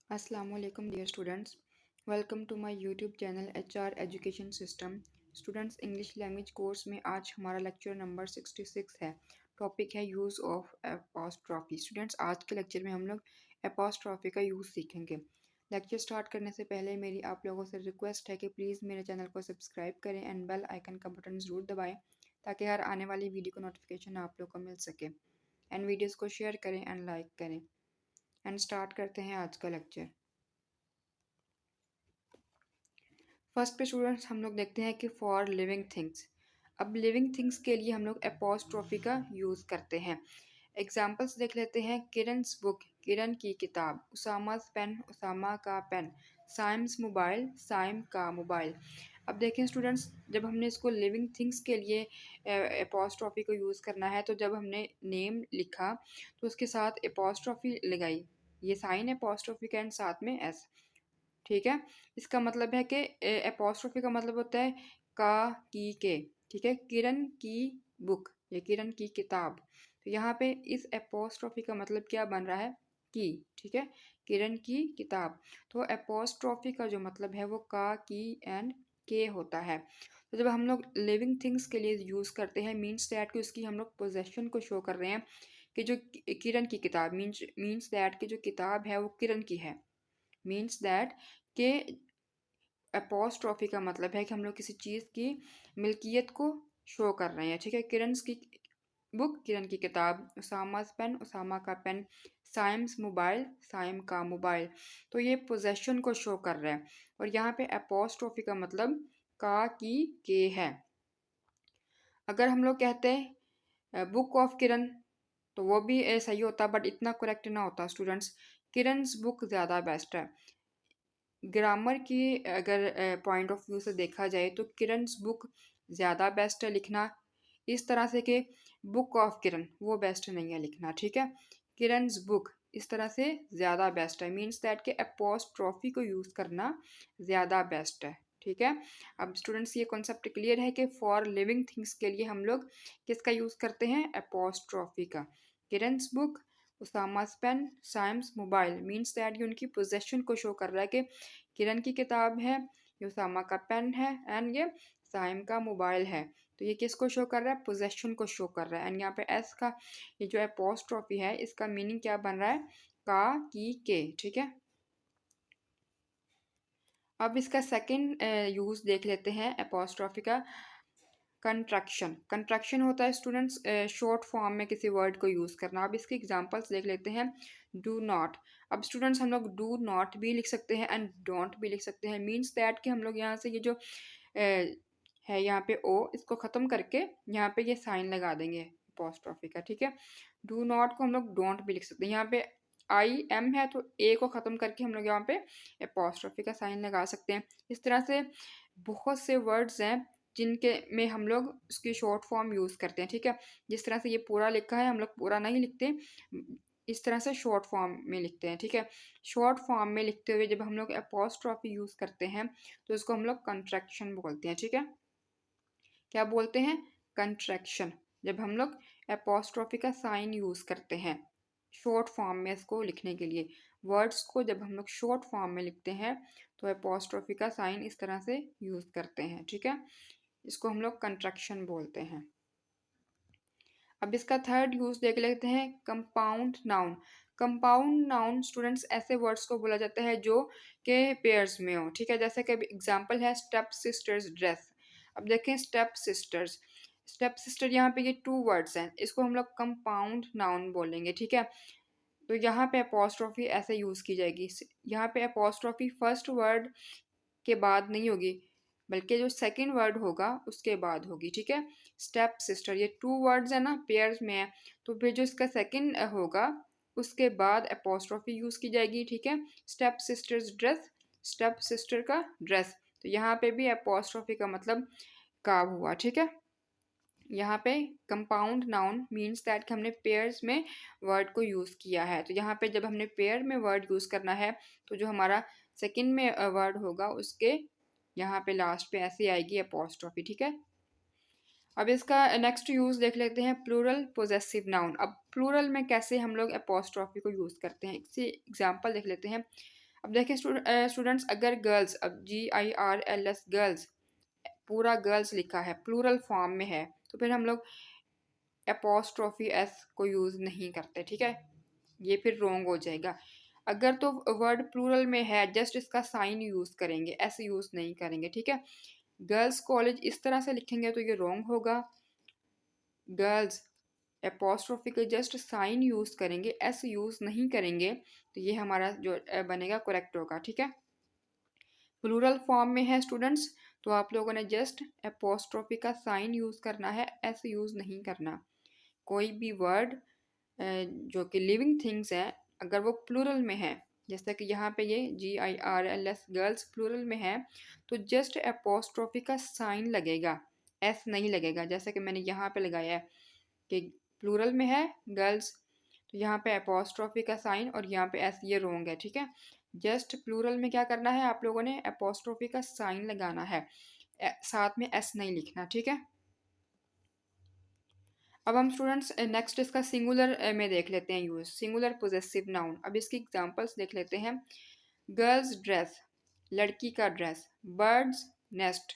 अस्सलाम वालेकुम dear students, welcome to my YouTube channel HR education system. Students, English language course में आज हमारा लेक्चर नंबर 66 है। टॉपिक है यूज़ ऑफ एपोस्ट्रॉफी। स्टूडेंट्स, आज के लेक्चर में हम लोग एपोस्ट्रॉफी का यूज़ सीखेंगे। लेक्चर स्टार्ट करने से पहले मेरी आप लोगों से रिक्वेस्ट है कि प्लीज़ मेरे चैनल को सब्सक्राइब करें एंड बेल आइकन का बटन ज़रूर दबाएँ ताकि हर आने वाली वीडियो का नोटिफिकेशन आप लोग को मिल सके। एंड वीडियोज़ को शेयर करें एंड लाइक करें। एंड स्टार्ट करते हैं आज का लेक्चर। फर्स्ट पे स्टूडेंट्स हम लोग देखते हैं कि फॉर लिविंग थिंग्स। अब लिविंग थिंग्स के लिए हम लोग एपोस्ट्रोफी का यूज़ करते हैं। एग्जाम्पल्स देख लेते हैं। किरण's बुक, किरण की किताब। उसामा's पेन, उसामा का पेन। साइम्स मोबाइल, साइम का मोबाइल। अब देखें स्टूडेंट्स, जब हमने इसको लिविंग थिंग्स के लिए एपोस्ट्रोफी को यूज़ करना है तो जब हमने नेम लिखा तो उसके साथ एपोस्ट्रोफी लगाई। ये साइन एपोस्ट्रोफी का एंड साथ में एस। ठीक है, इसका मतलब है कि एपोस्ट्रोफी का मतलब होता है का की के। ठीक है, किरण की बुक या किरण की किताब। तो यहाँ पे इस एपोस्ट्रोफी का मतलब क्या बन रहा है? की। ठीक है, किरण की किताब। तो एपोस्ट्रोफी का जो मतलब है वो का, की एंड के होता है। तो जब हम लोग लिविंग थिंग्स के लिए यूज़ करते हैं मीन्स दैट कि उसकी हम लोग पोजेशन को शो कर रहे हैं कि जो किरण की किताब मीन्स दैट कि जो किताब है वो किरण की है। मीन्स दैट के एपोस्ट्रोफी का मतलब है कि हम लोग किसी चीज़ की मिल्कियत को शो कर रहे हैं। ठीक है, किरण's की बुक, किरण की किताब। उसामा's पेन, उसामा का पेन। साइम्स मोबाइल, साइम का मोबाइल। तो ये पोजेशन को शो कर रहा है और यहाँ पे एपोस्ट्रोफी का मतलब का, की, के है। अगर हम लोग कहते हैं बुक ऑफ किरण तो वो भी सही होता बट इतना करेक्ट ना होता स्टूडेंट्स। किरण's बुक ज़्यादा बेस्ट है। ग्रामर की अगर पॉइंट ऑफ व्यू से देखा जाए तो किरण's बुक ज़्यादा बेस्ट है लिखना। इस तरह से कि बुक ऑफ किरण वो बेस्ट नहीं है लिखना। ठीक है, किरण's बुक इस तरह से ज़्यादा बेस्ट है। मीन्स दैट के एपोस्ट्रोफी को यूज़ करना ज़्यादा बेस्ट है। ठीक है, अब स्टूडेंट्स ये कॉन्सेप्ट क्लियर है कि फॉर लिविंग थिंग्स के लिए हम लोग किसका यूज़ करते हैं? एपोस्ट्रोफी का। Kiran's book, Usama's pen, Saim's mobile. Means that ये उनकी पोजेशन को शो कर रहा है कि किरण की किताब है, ये उसामा का पेन है एंड ये साइम का मोबाइल है। तो ये किसको शो कर रहा है? पोजेशन को शो कर रहा है। एंड यहाँ पे एस का ये जो एपोस्ट्रोफी है इसका मीनिंग क्या बन रहा है? का, की, के। ठीक है, अब इसका सेकंड यूज देख लेते हैं एपोस्ट्रोफी का। कंट्रैक्शन। कंट्रैक्शन होता है स्टूडेंट्स शॉर्ट फॉर्म में किसी वर्ड को यूज़ करना। अब इसके एग्जांपल्स देख लेते हैं। Do not. अब स्टूडेंट्स हम लोग डू नॉट भी लिख सकते हैं एंड डोंट भी लिख सकते हैं। मीन्स दैट कि हम लोग यहाँ से ये जो है यहाँ पे ओ इसको ख़त्म करके यहाँ पे ये साइन लगा देंगे एपोस्ट्रोफी का। ठीक है, डू नॉट को हम लोग डोंट भी लिख सकते हैं। यहाँ पे आई एम है तो ए को ख़त्म करके हम लोग यहाँ पे एपोस्ट्रोफी का साइन लगा सकते हैं। इस तरह से बहुत से वर्ड्स हैं जिनके में हम लोग उसकी शॉर्ट फॉर्म यूज़ करते हैं। ठीक है, जिस तरह से ये पूरा लिखा है हम लोग पूरा नहीं लिखते, इस तरह से शॉर्ट फॉर्म में लिखते हैं। ठीक है, शॉर्ट फॉर्म में लिखते हुए जब हम लोग एपोस्ट्रोफी यूज़ करते हैं तो इसको हम लोग कंट्रैक्शन बोलते हैं। ठीक है, क्या बोलते हैं? कंट्रैक्शन। जब हम लोग एपोस्ट्रोफी का साइन यूज़ करते हैं शॉर्ट फॉर्म में इसको लिखने के लिए, वर्ड्स को जब हम लोग शॉर्ट फॉर्म में लिखते हैं तो एपोस्ट्रोफी का साइन इस तरह से यूज़ करते हैं। ठीक है, इसको हम लोग कंट्रैक्शन बोलते हैं। अब इसका थर्ड यूज़ देख लेते हैं। Compound noun. Compound noun students ऐसे वर्ड्स को बोला जाता है जो के पेयर्स में हो। ठीक है, जैसे कि एग्जांपल है स्टेप सिस्टर्स ड्रेस। अब देखें स्टेप सिस्टर्स, स्टेप सिस्टर यहाँ पे ये टू वर्ड्स हैं, इसको हम लोग कंपाउंड नाउन बोलेंगे। ठीक है, तो यहाँ पे अपोस्ट्रोफी ऐसे यूज़ की जाएगी। यहाँ पे अपोस्ट्रोफी फर्स्ट वर्ड के बाद नहीं होगी बल्कि जो सेकंड वर्ड होगा उसके बाद होगी। ठीक है, स्टेप सिस्टर ये टू वर्ड्स है ना, पेयर्स में है, तो फिर जो इसका सेकंड होगा उसके बाद अपोस्ट्रोफी यूज़ की जाएगी। ठीक है, step sisters dress, step sister का ड्रेस। तो यहाँ पे भी अपोस्ट्रोफी का मतलब काब हुआ। ठीक है, यहाँ पे कंपाउंड नाउन मीन्स दैट कि हमने पेयर्स में वर्ड को यूज़ किया है। तो यहाँ पे जब हमने पेयर में वर्ड यूज़ करना है तो जो हमारा सेकंड में वर्ड होगा उसके यहाँ पे लास्ट पे ऐसे आएगी अपोस्ट्रोफी। ठीक है, अब इसका नेक्स्ट यूज़ देख लेते हैं। Plural possessive noun. अब प्लूरल में कैसे हम लोग अपोस्ट्रोफी को यूज़ करते हैं इसी एग्जांपल देख लेते हैं। अब देखिए स्टूडेंट्स, अगर गर्ल्स, अब GIRLS गर्ल्स, पूरा गर्ल्स लिखा है, प्लूरल फॉर्म में है, तो फिर हम लोग एपोस्ट्रोफी एस को यूज़ नहीं करते, ठीक है, ये फिर रोंग हो जाएगा। अगर तो वर्ड प्लूरल में है, जस्ट इसका साइन यूज़ करेंगे, एस यूज़ नहीं करेंगे, ठीक है। गर्ल्स कॉलेज इस तरह से लिखेंगे तो ये रोंग होगा। गर्ल्स एपोस्ट्रोफी के जस्ट साइन यूज़ करेंगे, एस यूज़ नहीं करेंगे, तो ये हमारा जो बनेगा करेक्ट होगा, ठीक है। प्लूरल फॉर्म में है स्टूडेंट्स, तो आप लोगों ने जस्ट एपोस्ट्रोफी का साइन यूज़ करना है, एस यूज़ नहीं करना। कोई भी वर्ड जो कि लिविंग थिंग्स है, अगर वो प्लूरल में है, जैसे कि यहाँ पे ये GIRLS गर्ल्स प्लूरल में है, तो जस्ट एपोस्ट्रोफी का साइन लगेगा, एस नहीं लगेगा। जैसे कि मैंने यहाँ पे लगाया है कि प्लूरल में है गर्ल्स, तो यहाँ पे एपोस्ट्रोफी का साइन और यहाँ पे एस, ये रोंग है, ठीक है। जस्ट प्लूरल में क्या करना है, आप लोगों ने एपोस्ट्रोफी का साइन लगाना है, साथ में एस नहीं लिखना, ठीक है। अब हम स्टूडेंट्स नेक्स्ट इसका सिंगुलर में देख लेते हैं यूज, सिंगुलर पोजेसिव नाउन। अब इसकी एग्जांपल्स देख लेते हैं। गर्ल्स ड्रेस, लड़की का ड्रेस। बर्ड्स नेस्ट,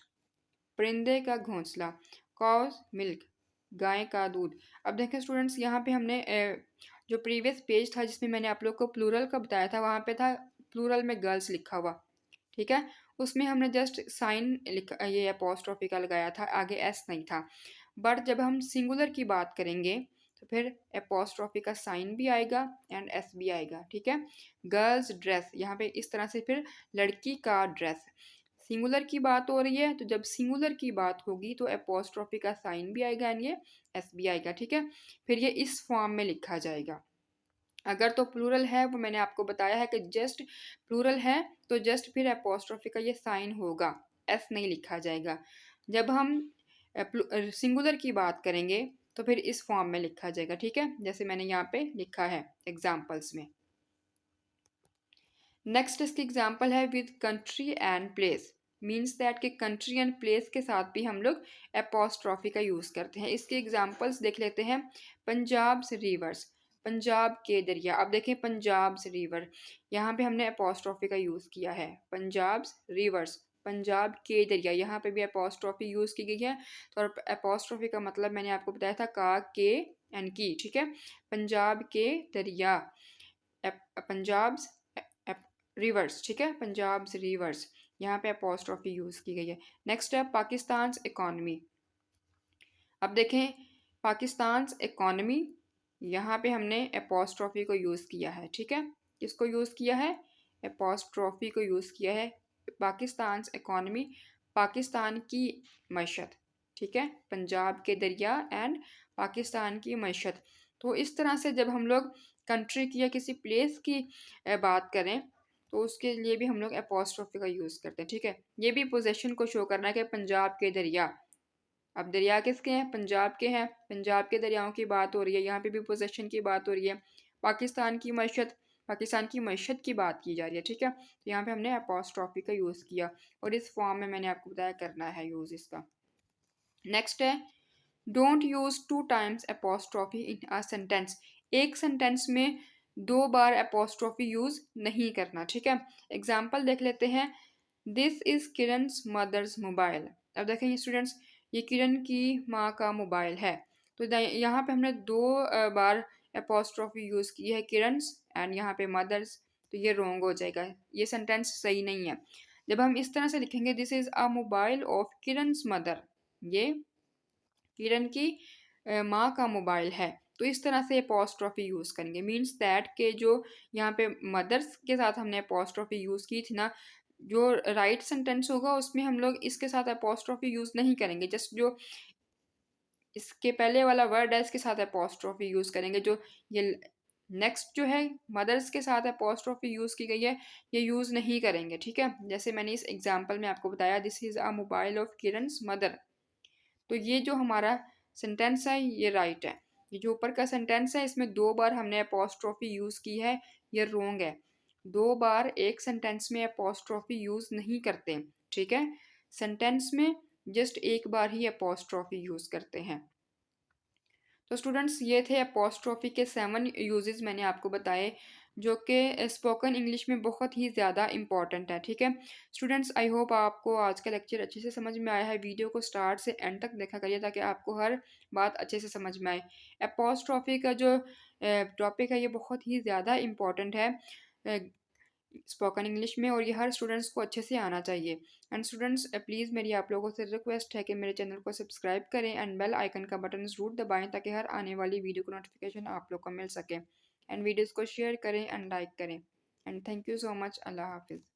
परिंदे का घोंसला। कॉज मिल्क, गाय का दूध। अब देखें स्टूडेंट्स, यहाँ पे हमने जो प्रीवियस पेज था जिसमें मैंने आप लोग को प्लूरल का बताया था, वहाँ पे था प्लूरल में गर्ल्स लिखा हुआ, ठीक है। उसमें हमने जस्ट साइन लिखा, ये अपोस्ट्रोफी का लगाया था, आगे एस नहीं था। बट जब हम सिंगुलर की बात करेंगे तो फिर अपोस्ट्रोफी का साइन भी आएगा एंड एस भी आएगा, ठीक है। गर्ल्स ड्रेस, यहाँ पे इस तरह से फिर लड़की का ड्रेस। सिंगुलर की बात हो रही है, तो जब सिंगुलर की बात होगी तो अपोस्ट्रोफी का साइन भी आएगा एंड ये एस भी आएगा, ठीक है। फिर ये इस फॉर्म में लिखा जाएगा। अगर तो प्लूरल है, वो मैंने आपको बताया है कि जस्ट प्लूरल है तो जस्ट फिर अपोस्ट्रोफी का ये साइन होगा, एस नहीं लिखा जाएगा। जब हम सिंगुलर की बात करेंगे तो फिर इस फॉर्म में लिखा जाएगा, ठीक है, जैसे मैंने यहाँ पे लिखा है एग्जाम्पल्स में। नेक्स्ट इसकी एग्जाम्पल है with country and place, means that कि कंट्री एंड प्लेस के साथ भी हम लोग एपोस्ट्रॉफी का यूज़ करते हैं। इसके एग्जाम्पल्स देख लेते हैं। पंजाब से रिवर्स, पंजाब के दरिया। अब देखें पंजाब से रिवर, यहाँ पे हमने एपोस्ट्रॉफी का यूज़ किया है। पंजाब रिवर्स, पंजाब के दरिया, यहाँ पे भी एपोस्ट्रॉफी यूज़ की गई है। तो एपोस्ट्रॉफी का मतलब मैंने आपको बताया था का, के एंड की, ठीक है। पंजाब के दरिया, पंजाब रिवर्स, ठीक है, पंजाब रिवर्स, यहाँ पे अपोस्ट्रोफी यूज़ की गई है। नेक्स्ट है पाकिस्तान इकोनॉमी। अब देखें पाकिस्तान इकोनॉमी, यहाँ पे हमने अपोस्ट्रोफी को यूज़ किया है, ठीक है। किसको यूज़ किया है, अपोस्ट्रोफी को यूज़ किया है। पाकिस्तान इकोनॉमी, पाकिस्तान की मईशत, ठीक है, पंजाब के दरिया एंड पाकिस्तान की मईशत। तो इस तरह से जब हम लोग कंट्री की या किसी प्लेस की बात करें तो उसके लिए भी हम लोग एपोस्ट्रोफी का यूज़ करते हैं, ठीक है। ये भी पोजीशन को शो करना है कि पंजाब के दरिया, अब दरिया किसके हैं, पंजाब के हैं, पंजाब के दरियाओं की बात हो रही है, यहाँ पे भी पोजीशन की बात हो रही है। पाकिस्तान की मईशत, पाकिस्तान की मईशत की बात की जा रही है, ठीक है। तो यहाँ पे हमने एपोस्ट्रोफी का यूज़ किया और इस फॉर्म में मैंने आपको बताया करना है यूज़ इसका। नेक्स्ट है don't use two times apostrophe in a sentence, एक सेंटेंस में दो बार एपोस्ट्रोफी यूज नहीं करना, ठीक है। एग्जाम्पल देख लेते हैं। This is Kiran's mother's mobile. अब देखें स्टूडेंट्स, ये किरण की माँ का मोबाइल है, तो यहाँ पे हमने दो बार एपोस्ट्रोफी यूज की है, किरण's एंड यहाँ पे मदर्स, तो ये रॉन्ग हो जाएगा, ये सेंटेंस सही नहीं है। जब हम इस तरह से लिखेंगे this is a mobile of Kiran's mother, ये किरण की माँ का मोबाइल है, तो इस तरह से अपोस्ट्रोफी यूज़ करेंगे। मीन्स दैट के जो यहाँ पे मदर्स के साथ हमने अपोस्ट्रोफी यूज़ की थी ना, जो राइट सेंटेंस होगा उसमें हम लोग इसके साथ अपोस्ट्रोफी यूज़ नहीं करेंगे, जस्ट जो इसके पहले वाला वर्ड है इसके साथ अपोस्ट्रोफी यूज़ करेंगे। जो ये नेक्स्ट जो है मदर्स के साथ अपोस्ट्रोफी यूज़ की गई है, ये यूज़ नहीं करेंगे, ठीक है। जैसे मैंने इस एग्जाम्पल में आपको बताया, this is a mobile of Kiran's mother, तो ये जो हमारा सेंटेंस है ये राइट है। ये जो ऊपर का सेंटेंस है इसमें दो बार हमने अपोस्ट्रोफी यूज़ की है, ये रॉन्ग है। दो बार एक सेंटेंस में अपोस्ट्रोफी यूज़ नहीं करते, ठीक है। सेंटेंस में जस्ट एक बार ही अपोस्ट्रोफी यूज़ करते हैं। तो स्टूडेंट्स ये थे अपोस्ट्रोफी के 7 यूजेस मैंने आपको बताए। जो कि स्पोकन इंग्लिश में बहुत ही ज़्यादा इम्पॉर्टेंट है। ठीक है स्टूडेंट्स, आई होप आपको आज का लेक्चर अच्छे से समझ में आया है। वीडियो को स्टार्ट से एंड तक देखा करिए ताकि आपको हर बात अच्छे से समझ में आए। एपोस्ट्रॉफी का जो टॉपिक है ये बहुत ही ज़्यादा इम्पॉर्टेंट है स्पोकन इंग्लिश में, और ये हर स्टूडेंट्स को अच्छे से आना चाहिए। एंड स्टूडेंट्स प्लीज़ मेरी आप लोगों से रिक्वेस्ट है कि मेरे चैनल को सब्सक्राइब करें एंड बेल आइकन का बटन ज़रूर दबाएं ताकि हर आने वाली वीडियो को नोटिफिकेशन आप लोग को मिल सके। एंड वीडियोज़ को शेयर करें एंड लाइक करें। And thank you so much. अल्लाह हाफिज़।